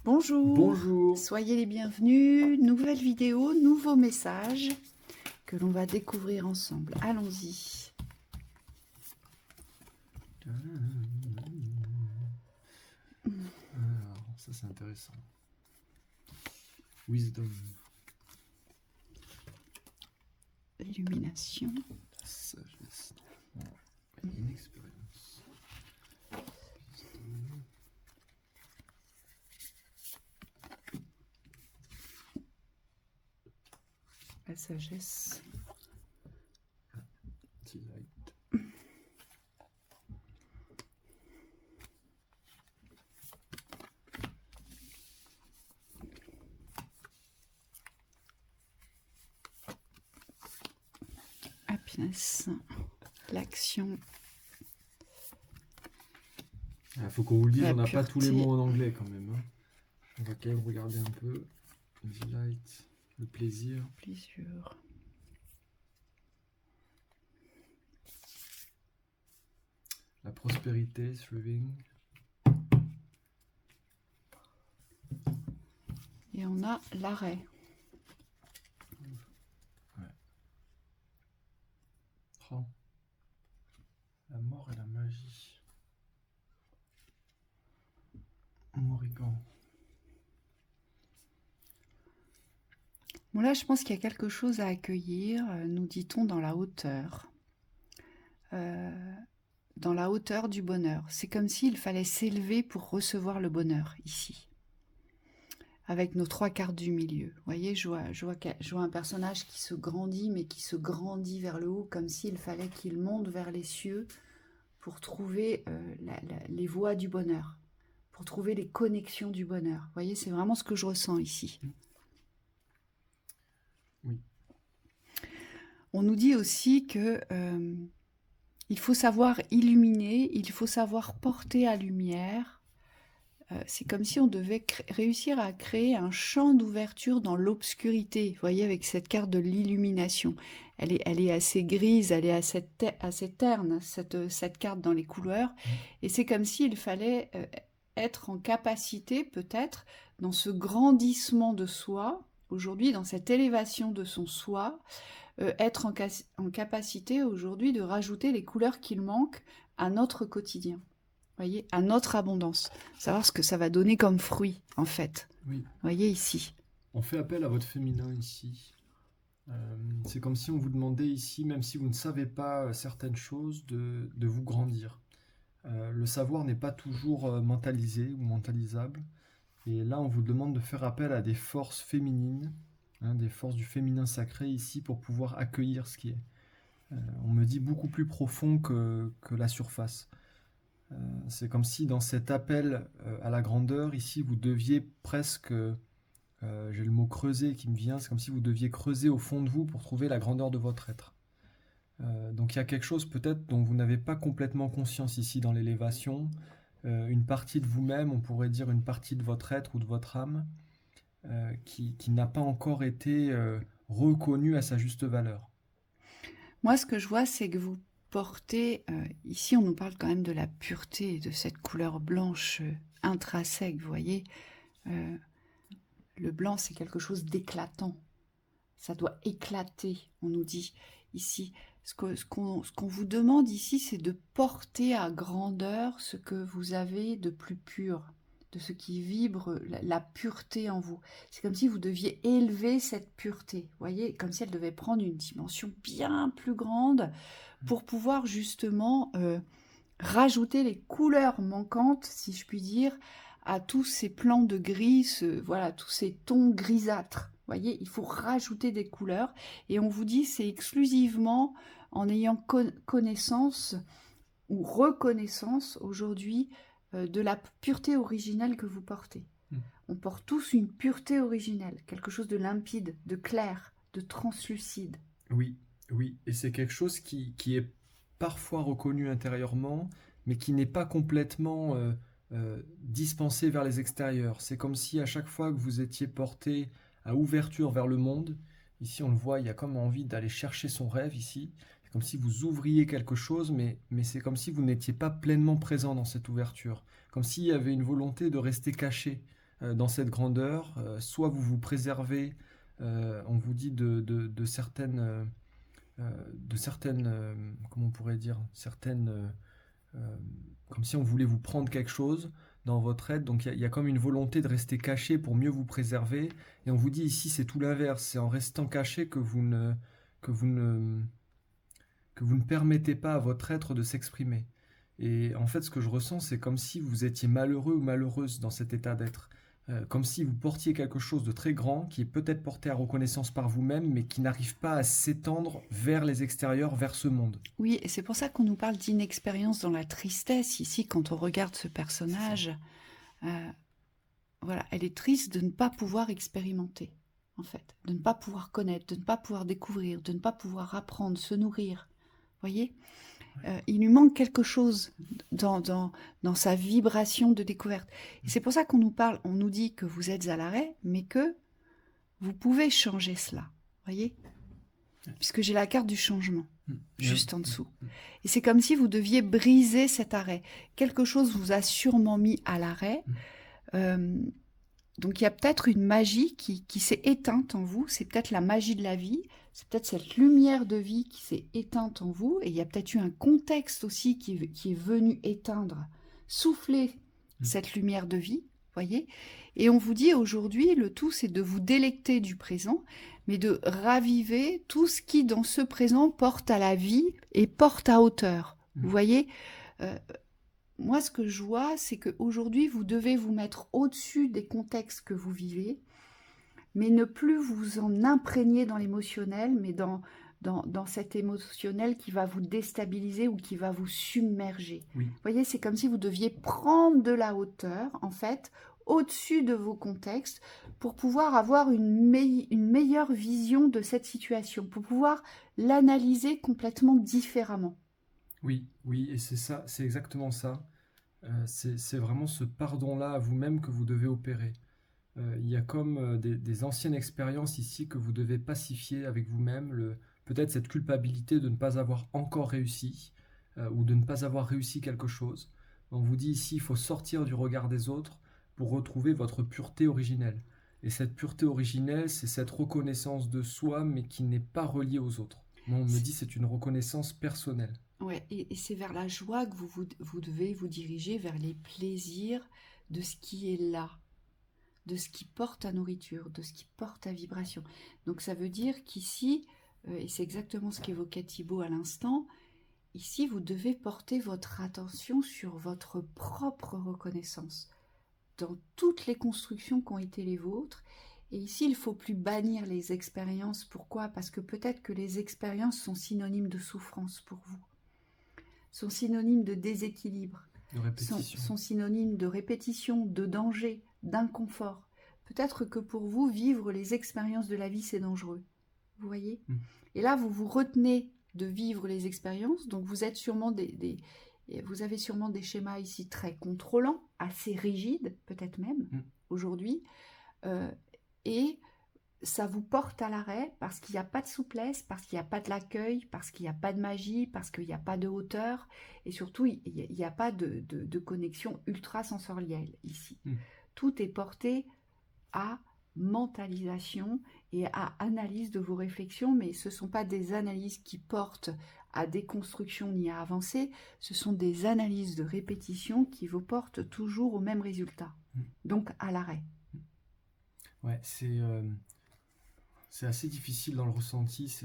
Bonjour, Bonjour. soyez les bienvenus. Nouvelle vidéo, nouveau message que l'on va découvrir ensemble. Allons-y. Alors, ça c'est intéressant. Wisdom. Illumination. La sagesse. Inexpérience. Wisdom. La sagesse. Delight. Happiness. L'action. Il faut qu'on vous le dise, La on n'a pas tous les pureté. mots en anglais quand même. Hein. On va quand même regarder un peu. Delight, le plaisir. Plaisir. La prospérité, thriving. Et on a l'arrêt. Oh. La mort et la magie. Morrigan. Bon là, je pense qu'il y a quelque chose à accueillir, nous dit-on, dans la hauteur. Dans la hauteur du bonheur. C'est comme s'il fallait s'élever pour recevoir le bonheur, ici. Avec nos 3 cartes du milieu. Vous voyez, je vois un personnage qui se grandit, mais qui se grandit vers le haut, comme s'il fallait qu'il monte vers les cieux pour trouver les voies du bonheur, pour trouver les connexions du bonheur. Vous voyez, c'est vraiment ce que je ressens ici. Oui. On nous dit aussi que il faut savoir illuminer, il faut savoir porter à lumière. C'est comme si on devait réussir à créer un champ d'ouverture dans l'obscurité. Vous voyez, avec cette carte de l'illumination. Elle est assez grise, elle est assez terne, cette carte dans les couleurs. Et c'est comme s'il fallait être en capacité, peut-être, dans ce grandissement de soi, aujourd'hui, dans cette élévation de son soi, être en capacité aujourd'hui de rajouter les couleurs qu'il manque à notre quotidien. Voyez, à notre abondance. Savoir ce que ça va donner comme fruit, en fait. Oui. Voyez ici. On fait appel à votre féminin ici. C'est comme si on vous demandait ici, même si vous ne savez pas certaines choses, de vous grandir. Le savoir n'est pas toujours mentalisé ou mentalisable. Et là, on vous demande de faire appel à des forces féminines, hein, des forces du féminin sacré ici pour pouvoir accueillir ce qui est. On me dit beaucoup plus profond que la surface. C'est comme si dans cet appel à la grandeur, ici, vous deviez presque, j'ai le mot creuser qui me vient, c'est comme si vous deviez creuser au fond de vous pour trouver la grandeur de votre être. Donc il y a quelque chose peut-être dont vous n'avez pas complètement conscience ici dans l'élévation, une partie de vous-même, on pourrait dire une partie de votre être ou de votre âme, qui n'a pas encore été reconnue à sa juste valeur. Moi, ce que je vois, c'est que vous portez... ici, on nous parle quand même de la pureté, de cette couleur blanche intrinsèque, vous voyez. Le blanc, c'est quelque chose d'éclatant. Ça doit éclater, on nous dit ici. Ce qu'on vous demande ici, c'est de porter à grandeur ce que vous avez de plus pur, de ce qui vibre, la pureté en vous. C'est comme si vous deviez élever cette pureté, vous voyez, comme si elle devait prendre une dimension bien plus grande pour pouvoir justement rajouter les couleurs manquantes, si je puis dire, à tous ces plans de gris, voilà, tous ces tons grisâtres. Vous voyez, il faut rajouter des couleurs. Et on vous dit, c'est exclusivement en ayant connaissance ou reconnaissance aujourd'hui de la pureté originelle que vous portez. On porte tous une pureté originelle, quelque chose de limpide, de clair, de translucide. Oui, oui, et c'est quelque chose qui est parfois reconnu intérieurement, mais qui n'est pas complètement dispensé vers les extérieurs. C'est comme si à chaque fois que vous étiez porté à ouverture vers le monde, ici on le voit, il y a comme envie d'aller chercher son rêve ici. C'est comme si vous ouvriez quelque chose, mais c'est comme si vous n'étiez pas pleinement présent dans cette ouverture. Comme s'il y avait une volonté de rester caché dans cette grandeur. Soit vous vous préservez, on vous dit de certaines, comment on pourrait dire, certaines, euh, comme si on voulait vous prendre quelque chose dans votre aide. Donc il y a comme une volonté de rester caché pour mieux vous préserver. Et on vous dit ici, c'est tout l'inverse. C'est en restant caché que vous ne, que vous ne permettez pas à votre être de s'exprimer. Et en fait, ce que je ressens, c'est comme si vous étiez malheureux ou malheureuse dans cet état d'être. Comme si vous portiez quelque chose de très grand, qui est peut-être porté à reconnaissance par vous-même, mais qui n'arrive pas à s'étendre vers les extérieurs, vers ce monde. Oui, et c'est pour ça qu'on nous parle d'inexpérience dans la tristesse ici, quand on regarde ce C'est ça. personnage. Voilà, elle est triste de ne pas pouvoir expérimenter, en fait, de ne pas pouvoir connaître, de ne pas pouvoir découvrir, de ne pas pouvoir apprendre, se nourrir. Voyez, il lui manque quelque chose dans sa vibration de découverte. Et c'est pour ça qu'on nous parle, on nous dit que vous êtes à l'arrêt, mais que vous pouvez changer cela. Voyez, puisque j'ai la carte du changement juste en dessous. Et c'est comme si vous deviez briser cet arrêt. Quelque chose vous a sûrement mis à l'arrêt. Donc il y a peut-être une magie qui s'est éteinte en vous, c'est peut-être la magie de la vie, c'est peut-être cette lumière de vie qui s'est éteinte en vous, et il y a peut-être eu un contexte aussi qui est venu éteindre, souffler cette lumière de vie, voyez. Et on vous dit aujourd'hui, le tout c'est de vous délecter du présent, mais de raviver tout ce qui dans ce présent porte à la vie et porte à hauteur. Vous voyez, moi, ce que je vois, c'est qu'aujourd'hui, vous devez vous mettre au-dessus des contextes que vous vivez, mais ne plus vous en imprégner dans l'émotionnel, mais dans cet émotionnel qui va vous déstabiliser ou qui va vous submerger. Oui. Vous voyez, c'est comme si vous deviez prendre de la hauteur, en fait, au-dessus de vos contextes, pour pouvoir avoir une meilleure vision de cette situation, pour pouvoir l'analyser complètement différemment. Oui, oui, et c'est ça, c'est exactement ça. C'est vraiment ce pardon-là à vous-même que vous devez opérer. Il y a comme des anciennes expériences ici que vous devez pacifier avec vous-même, peut-être cette culpabilité de ne pas avoir encore réussi, ou de ne pas avoir réussi quelque chose. On vous dit ici, il faut sortir du regard des autres pour retrouver votre pureté originelle. Et cette pureté originelle, c'est cette reconnaissance de soi, mais qui n'est pas reliée aux autres. Moi, on me dit c'est une reconnaissance personnelle. Ouais, et c'est vers la joie que vous devez vous diriger, vers les plaisirs de ce qui est là, de ce qui porte à nourriture, de ce qui porte à vibration. Donc ça veut dire qu'ici, et c'est exactement ce qu'évoquait Thibaut à l'instant, ici vous devez porter votre attention sur votre propre reconnaissance, dans toutes les constructions qui ont été les vôtres. Et ici, il ne faut plus bannir les expériences. Pourquoi ? Parce que peut-être que les expériences sont synonymes de souffrance pour vous, sont synonymes de déséquilibre, sont synonymes de répétition, de danger, d'inconfort. Peut-être que pour vous, vivre les expériences de la vie, c'est dangereux. Vous voyez ? Et là, vous vous retenez de vivre les expériences, donc vous êtes sûrement vous avez sûrement des schémas ici très contrôlants, assez rigides, peut-être même, aujourd'hui, et ça vous porte à l'arrêt parce qu'il n'y a pas de souplesse, parce qu'il n'y a pas de l'accueil, parce qu'il n'y a pas de magie, parce qu'il n'y a pas de hauteur, et surtout, il n'y a pas de connexion ultra-sensorielle ici. Tout est porté à mentalisation et à analyse de vos réflexions, mais ce ne sont pas des analyses qui portent à déconstruction ni à avancer, ce sont des analyses de répétition qui vous portent toujours au même résultat, donc à l'arrêt. Ouais, c'est assez difficile dans le ressenti,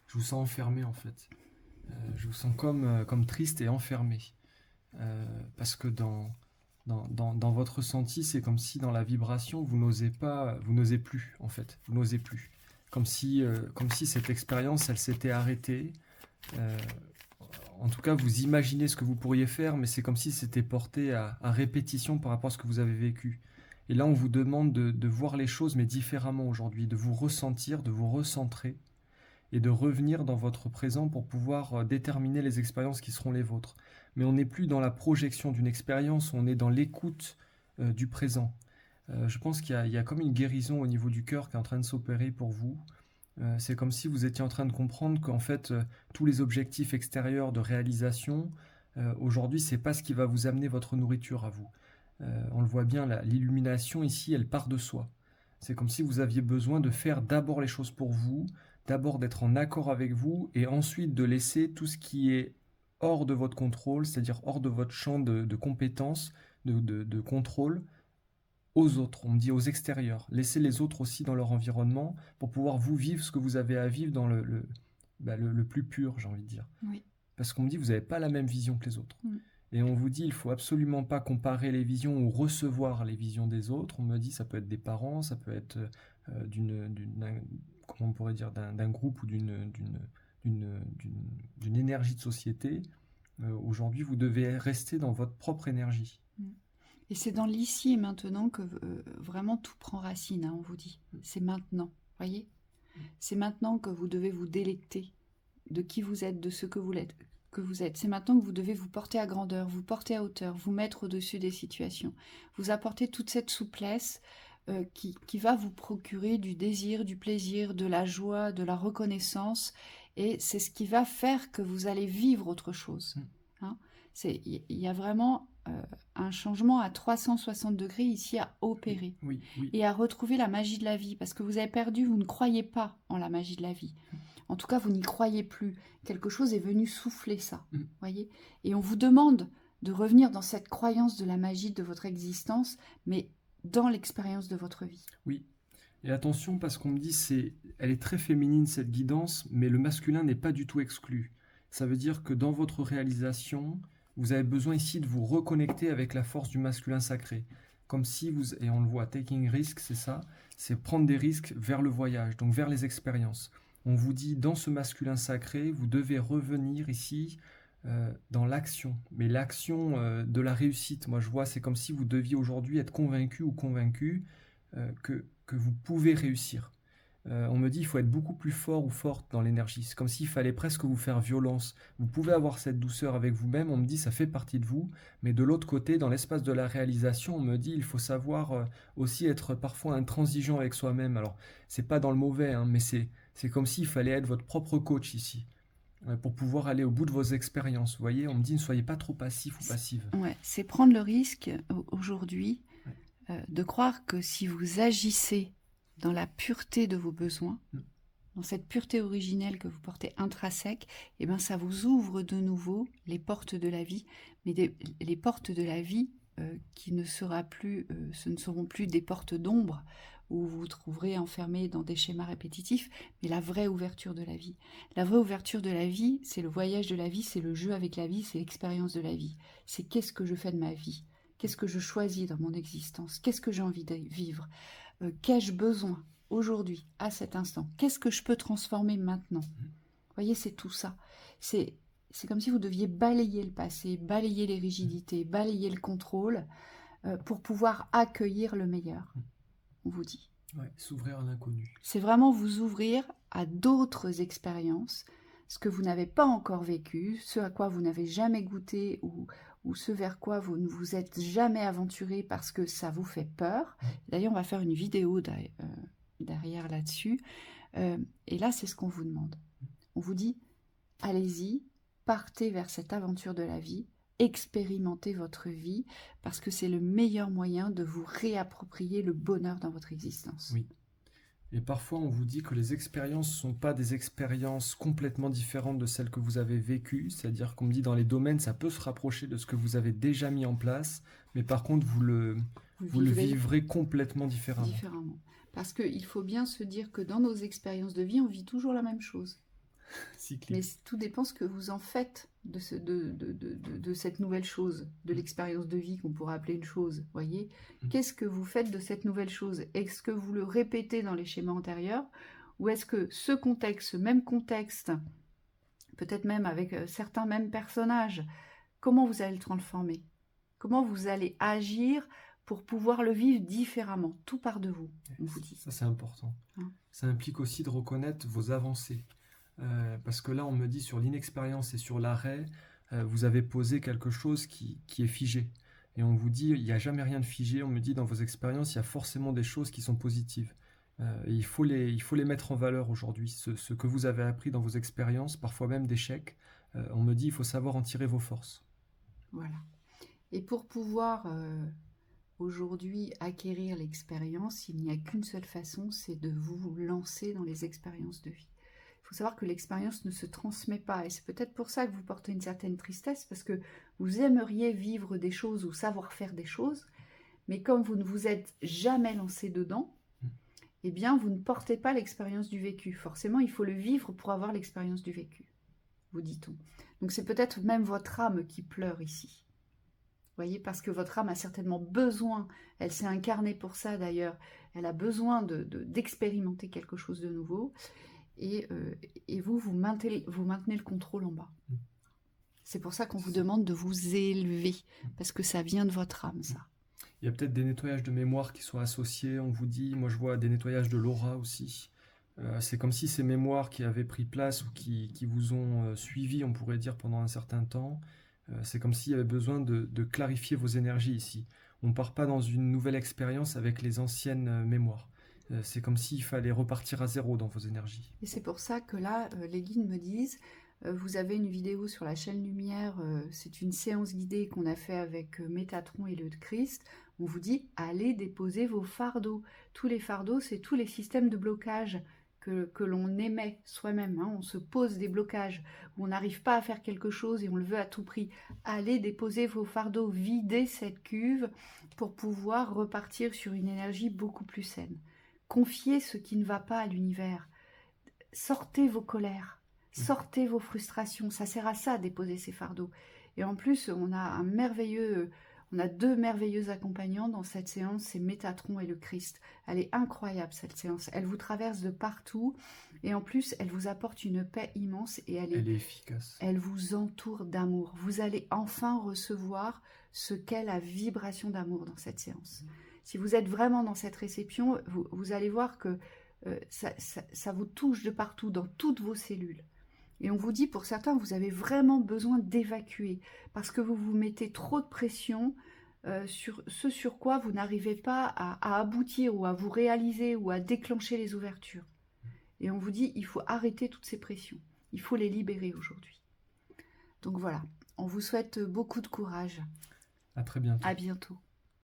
je vous sens enfermé en fait. Je vous sens comme triste et enfermé. Parce que dans votre ressenti, c'est comme si dans la vibration, vous n'osez plus en fait. Vous n'osez plus. Comme si cette expérience, elle s'était arrêtée. En tout cas, vous imaginez ce que vous pourriez faire, mais c'est comme si c'était porté à répétition par rapport à ce que vous avez vécu. Et là, on vous demande de voir les choses, mais différemment aujourd'hui, de vous ressentir, de vous recentrer et de revenir dans votre présent pour pouvoir déterminer les expériences qui seront les vôtres. Mais on n'est plus dans la projection d'une expérience, on est dans l'écoute du présent. Je pense qu'il y a comme une guérison au niveau du cœur qui est en train de s'opérer pour vous. C'est comme si vous étiez en train de comprendre qu'en fait, tous les objectifs extérieurs de réalisation, aujourd'hui, c'est pas ce qui va vous amener votre nourriture à vous. On le voit bien, l'illumination ici, elle part de soi. C'est comme si vous aviez besoin de faire d'abord les choses pour vous, d'abord d'être en accord avec vous, et ensuite de laisser tout ce qui est hors de votre contrôle, c'est-à-dire hors de votre champ de compétences, de contrôle, aux autres. On me dit aux extérieurs. Laissez les autres aussi dans leur environnement pour pouvoir vous vivre ce que vous avez à vivre dans le plus pur, j'ai envie de dire. Oui. Parce qu'on me dit, vous n'avez pas la même vision que les autres. Mm. Et on vous dit, il faut absolument pas comparer les visions ou recevoir les visions des autres. On me dit, ça peut être des parents, ça peut être comment on pourrait dire, d'un groupe ou d'une énergie de société. Aujourd'hui, vous devez rester dans votre propre énergie. Mm. Et c'est dans l'ici et maintenant que vraiment tout prend racine, hein, on vous dit. C'est maintenant, voyez. C'est maintenant que vous devez vous délecter de qui vous êtes, de ce que vous êtes. C'est maintenant que vous devez vous porter à grandeur, vous porter à hauteur, vous mettre au-dessus des situations, vous apporter toute cette souplesse qui va vous procurer du désir, du plaisir, de la joie, de la reconnaissance, et c'est ce qui va faire que vous allez vivre autre chose. Hein. Il y a vraiment un changement à 360 degrés ici à opérer, Oui. et à retrouver la magie de la vie, parce que vous avez perdu, vous ne croyez pas en la magie de la vie. En tout cas, vous n'y croyez plus. Quelque chose est venu souffler ça, voyez. Et on vous demande de revenir dans cette croyance de la magie de votre existence, mais dans l'expérience de votre vie. Oui. Et attention, parce qu'on me dit, elle est très féminine, cette guidance, mais le masculin n'est pas du tout exclu. Ça veut dire que dans votre réalisation, vous avez besoin ici de vous reconnecter avec la force du masculin sacré. Comme si vous, et on le voit, taking risk, c'est ça, c'est prendre des risques vers le voyage, donc vers les expériences. On vous dit, dans ce masculin sacré, vous devez revenir ici dans l'action, mais l'action de la réussite. Moi, je vois, c'est comme si vous deviez aujourd'hui être convaincu ou convaincu que vous pouvez réussir. On me dit il faut être beaucoup plus fort ou forte dans l'énergie. C'est comme s'il fallait presque vous faire violence. Vous pouvez avoir cette douceur avec vous-même, on me dit ça fait partie de vous, mais de l'autre côté, dans l'espace de la réalisation, on me dit il faut savoir aussi être parfois intransigeant avec soi-même. Alors, c'est pas dans le mauvais, hein, mais c'est comme s'il fallait être votre propre coach ici, pour pouvoir aller au bout de vos expériences. Vous voyez, on me dit ne soyez pas trop passif ou passive. Ouais, c'est prendre le risque aujourd'hui de croire que si vous agissez dans la pureté de vos besoins, dans cette pureté originelle que vous portez intrinsèque, eh ben ça vous ouvre de nouveau les portes de la vie, mais les portes de la vie qui ne sera plus, ce ne seront plus des portes d'ombre où vous vous trouverez enfermé dans des schémas répétitifs, mais la vraie ouverture de la vie. La vraie ouverture de la vie, c'est le voyage de la vie, c'est le jeu avec la vie, c'est l'expérience de la vie. C'est qu'est-ce que je fais de ma vie ? Qu'est-ce que je choisis dans mon existence ? Qu'est-ce que j'ai envie de vivre ? Qu'ai-je besoin aujourd'hui, à cet instant ? Qu'est-ce que je peux transformer maintenant ? Vous voyez, c'est tout ça. C'est comme si vous deviez balayer le passé, balayer les rigidités, balayer le contrôle pour pouvoir accueillir le meilleur, on vous dit. Ouais, s'ouvrir à l'inconnu. C'est vraiment vous ouvrir à d'autres expériences, ce que vous n'avez pas encore vécu, ce à quoi vous n'avez jamais goûté ou ce vers quoi vous ne vous êtes jamais aventuré parce que ça vous fait peur. D'ailleurs, on va faire une vidéo derrière là-dessus. Et là, c'est ce qu'on vous demande. On vous dit, allez-y, partez vers cette aventure de la vie, expérimentez votre vie, parce que c'est le meilleur moyen de vous réapproprier le bonheur dans votre existence. Oui. Et parfois, on vous dit que les expériences ne sont pas des expériences complètement différentes de celles que vous avez vécues. C'est-à-dire qu'on me dit dans les domaines, ça peut se rapprocher de ce que vous avez déjà mis en place, mais par contre, vous le vivrez complètement différemment. Parce qu'il faut bien se dire que dans nos expériences de vie, on vit toujours la même chose. Cyclique. Mais tout dépend ce que vous en faites de cette nouvelle chose, de l'expérience de vie qu'on pourrait appeler une chose, voyez. Qu'est-ce que vous faites de cette nouvelle chose ? Est-ce que vous le répétez dans les schémas antérieurs ? Ou est-ce que ce contexte, ce même contexte, peut-être même avec certains mêmes personnages, comment vous allez le transformer ? Comment vous allez agir pour pouvoir le vivre différemment ? Tout part de vous, on vous dit. Ça, c'est important. Ça implique aussi de reconnaître vos avancées. Parce que là, on me dit sur l'inexpérience et sur l'arrêt, vous avez posé quelque chose qui est figé. Et on vous dit, il n'y a jamais rien de figé. On me dit, dans vos expériences, il y a forcément des choses qui sont positives. Et il faut les mettre en valeur aujourd'hui. Ce que vous avez appris dans vos expériences, parfois même d'échecs, on me dit, il faut savoir en tirer vos forces. Voilà. Et pour pouvoir aujourd'hui acquérir l'expérience, il n'y a qu'une seule façon, c'est de vous lancer dans les expériences de vie. Il faut savoir que l'expérience ne se transmet pas, et c'est peut-être pour ça que vous portez une certaine tristesse, parce que vous aimeriez vivre des choses ou savoir faire des choses, mais comme vous ne vous êtes jamais lancé dedans, eh bien, vous ne portez pas l'expérience du vécu. Forcément, il faut le vivre pour avoir l'expérience du vécu, vous dit-on. Donc c'est peut-être même votre âme qui pleure ici. Vous voyez, parce que votre âme a certainement besoin, elle s'est incarnée pour ça d'ailleurs, elle a besoin d'expérimenter quelque chose de nouveau, et vous maintenez le contrôle en bas. C'est pour ça qu'on vous demande de vous élever, parce que ça vient de votre âme, ça. Il y a peut-être des nettoyages de mémoire qui sont associés, on vous dit, moi je vois des nettoyages de l'aura aussi. C'est comme si ces mémoires qui avaient pris place ou qui vous ont suivi, on pourrait dire, pendant un certain temps, c'est comme s'il y avait besoin de clarifier vos énergies ici. On ne part pas dans une nouvelle expérience avec les anciennes mémoires. C'est comme s'il fallait repartir à zéro dans vos énergies. Et c'est pour ça que là, les guides me disent, vous avez une vidéo sur la chaîne Lumière, c'est une séance guidée qu'on a fait avec Métatron et le Christ. On vous dit, allez déposer vos fardeaux. Tous les fardeaux, c'est tous les systèmes de blocage que l'on émet soi-même. Hein. On se pose des blocages, où on n'arrive pas à faire quelque chose et on le veut à tout prix. Allez déposer vos fardeaux, videz cette cuve pour pouvoir repartir sur une énergie beaucoup plus saine. Confiez ce qui ne va pas à l'univers. Sortez vos colères, sortez vos frustrations. Ça sert à ça, déposer ces fardeaux. Et en plus, on a deux merveilleux accompagnants dans cette séance, c'est Métatron et le Christ. Elle est incroyable, cette séance. Elle vous traverse de partout. Et en plus, elle vous apporte une paix immense. Et elle est efficace. Elle vous entoure d'amour. Vous allez enfin recevoir ce qu'est la vibration d'amour dans cette séance. Si vous êtes vraiment dans cette réception, vous allez voir que ça vous touche de partout, dans toutes vos cellules. Et on vous dit, pour certains, vous avez vraiment besoin d'évacuer, parce que vous vous mettez trop de pression sur ce sur quoi vous n'arrivez pas à aboutir, ou à vous réaliser, ou à déclencher les ouvertures. Et on vous dit, il faut arrêter toutes ces pressions. Il faut les libérer aujourd'hui. Donc voilà, on vous souhaite beaucoup de courage. À très bientôt. À bientôt.